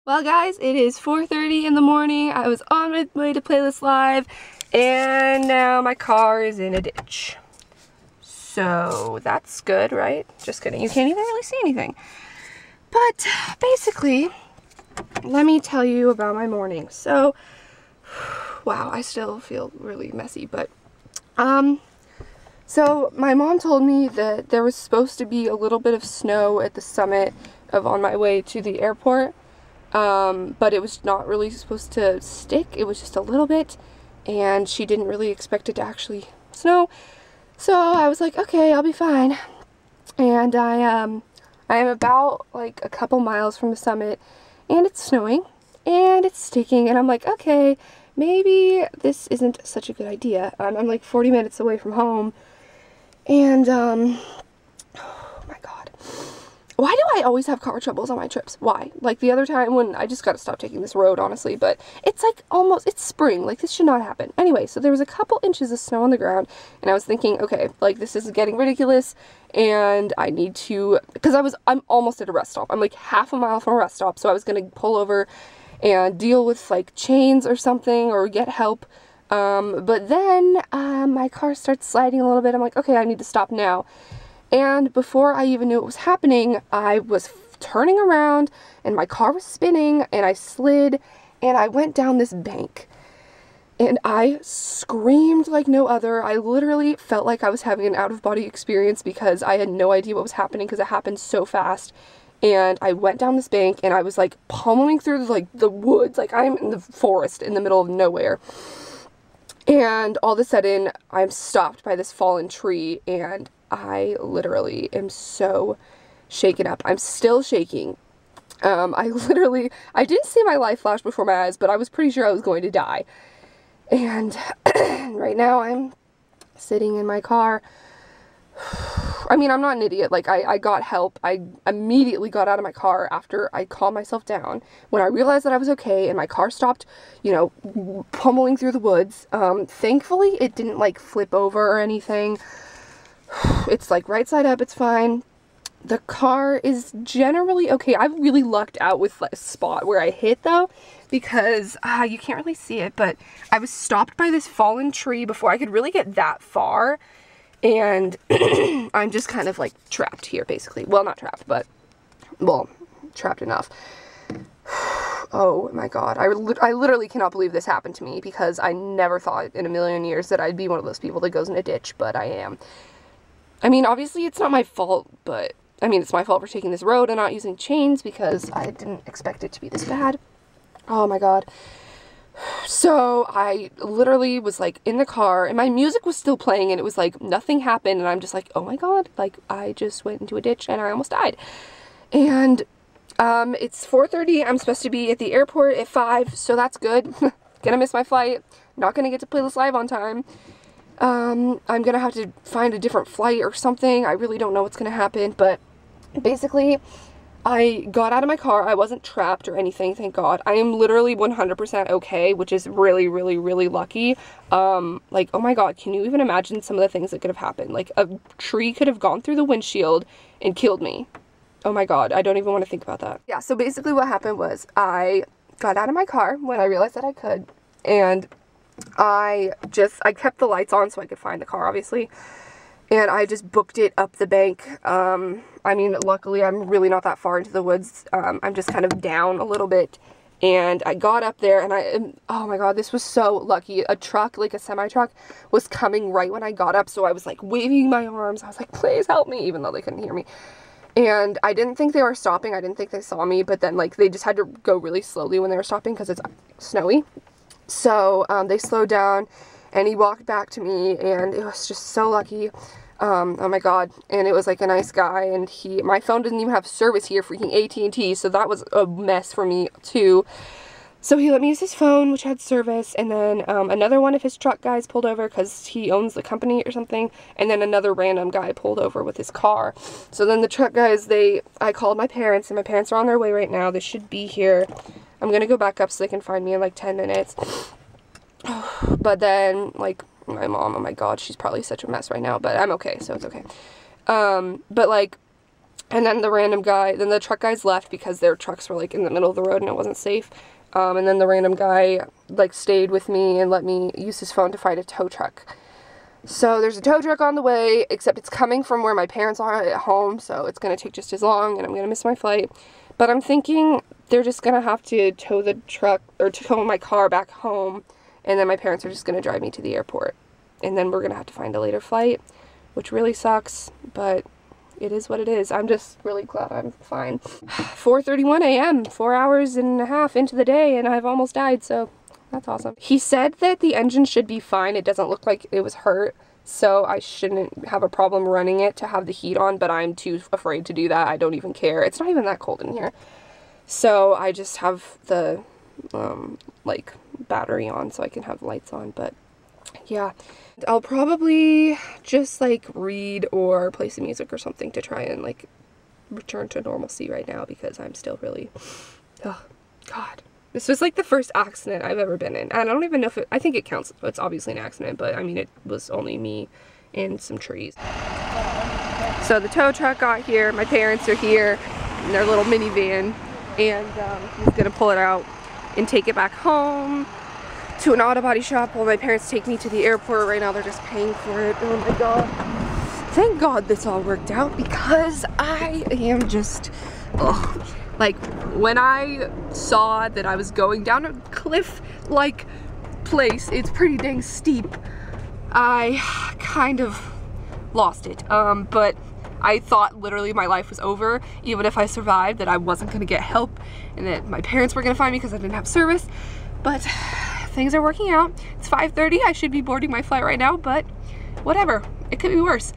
Well guys, it is 4:30 in the morning. I was on my way to Playlist Live and now my car is in a ditch. So that's good, right? Just kidding. You can't even really see anything. But basically, let me tell you about my morning. So, wow, I still feel really messy, but so my mom told me that there was supposed to be a little bit of snow at the summit of on my way to the airport. But it was not really supposed to stick. It was just a little bit, and she didn't really expect it to actually snow. So I was like, okay, I'll be fine. And I am about like a couple miles from the summit, and it's snowing, and it's sticking, and I'm like, okay, maybe this isn't such a good idea. I'm like 40 minutes away from home, and oh my god. Why do I always have car troubles on my trips? Why? Like the other time when I just gotta stop taking this road, honestly, but it's like almost, it's spring, like this should not happen. Anyway, so there was a couple inches of snow on the ground, and I was thinking, okay, like this is getting ridiculous, and I need to, because I'm almost at a rest stop. I'm like half a mile from a rest stop, so I was gonna pull over and deal with like chains or something, or get help. But then my car starts sliding a little bit. I'm like, okay, I need to stop now. And before I even knew it was happening, I was turning around and my car was spinning and I slid and I went down this bank. And I screamed like no other. I literally felt like I was having an out-of-body experience because I had no idea what was happening because it happened so fast. And I went down this bank and I was like pummeling through like the woods, like I'm in the forest in the middle of nowhere. And all of a sudden I'm stopped by this fallen tree and I literally am so shaken up. I'm still shaking. I didn't see my life flash before my eyes, but I was pretty sure I was going to die. And right now I'm sitting in my car. I mean, I'm not an idiot. Like, I got help. I immediately got out of my car after I calmed myself down. When I realized that I was okay and my car stopped, you know, pummeling through the woods. Thankfully, it didn't, like, flip over or anything. It's like right side up, it's fine. The car is generally okay. I really lucked out with a spot where I hit though, because you can't really see it, but I was stopped by this fallen tree before I could really get that far, and I'm just kind of like trapped here basically. Well, not trapped, but well, trapped enough. Oh my god, I literally cannot believe this happened to me, because I never thought in a million years that I'd be one of those people that goes in a ditch, but I am. I mean, obviously it's not my fault, but, I mean, it's my fault for taking this road and not using chains, because I didn't expect it to be this bad. Oh my god. So, I literally was, like, in the car, and my music was still playing, and it was like, nothing happened, and I'm just like, oh my god, like, I just went into a ditch, and I almost died. And, it's 4:30, I'm supposed to be at the airport at 5, so that's good. Gonna miss my flight, not gonna get to Playlist Live on time. I'm gonna have to find a different flight or something. I really don't know what's gonna happen, but basically, I got out of my car. I wasn't trapped or anything, thank God. I am literally 100% okay, which is really, really, really lucky. Like, oh my god, can you even imagine some of the things that could have happened? Like, a tree could have gone through the windshield and killed me. Oh my god, I don't even want to think about that. Yeah, so basically what happened was, I got out of my car when I realized that I could, and I kept the lights on so I could find the car, obviously, and I just booked it up the bank. I mean, luckily I'm really not that far into the woods. I'm just kind of down a little bit, and I got up there, and oh my god, this was so lucky. A truck, like a semi-truck, was coming right when I got up, so I was like waving my arms. I was like, please help me, even though they couldn't hear me. And I didn't think they were stopping. I didn't think they saw me, but then like they just had to go really slowly when they were stopping because it's snowy. So, they slowed down, and he walked back to me, and it was just so lucky. Oh my god, and it was like a nice guy, and my phone doesn't even have service here, freaking AT&T, so that was a mess for me, too. So he let me use his phone, which had service, and then, another one of his truck guys pulled over, because he owns the company or something, and then another random guy pulled over with his car. So then the truck guys, I called my parents, and my parents are on their way right now. They should be here. I'm gonna go back up so they can find me in like 10 minutes. But then, like, my mom, oh my god, she's probably such a mess right now, but I'm okay, so it's okay. But like, And then the random guy, then the truck guys left because their trucks were like in the middle of the road and it wasn't safe. And then the random guy like stayed with me and let me use his phone to find a tow truck. So there's a tow truck on the way, except it's coming from where my parents are at home, so it's going to take just as long and I'm going to miss my flight. But I'm thinking they're just going to have to tow the truck, or tow my car back home, and then my parents are just going to drive me to the airport. And then we're going to have to find a later flight, which really sucks, but it is what it is. I'm just really glad I'm fine. 4:31 a.m., 4 hours and a half into the day, and I've almost died, so that's awesome. He said that the engine should be fine. It doesn't look like it was hurt, so I shouldn't have a problem running it to have the heat on, but I'm too afraid to do that. I don't even care. It's not even that cold in here. So I just have the, like, battery on so I can have lights on, but yeah. I'll probably just, like, read or play some music or something to try and, like, return to normalcy right now because I'm still really, oh, God. This was like the first accident I've ever been in. And I don't even know if I think it counts. It's obviously an accident, but I mean, it was only me and some trees. So the tow truck got here. My parents are here in their little minivan. And he's gonna pull it out and take it back home to an auto body shop while my parents take me to the airport. Right now they're just paying for it. Oh my God. Thank God this all worked out because I am just, ugh. Like, when I saw that I was going down a cliff-like place, it's pretty dang steep, I kind of lost it. But I thought literally my life was over, even if I survived, that I wasn't gonna get help, and that my parents were gonna find me because I didn't have service. But things are working out. It's 5:30, I should be boarding my flight right now, but whatever, it could be worse.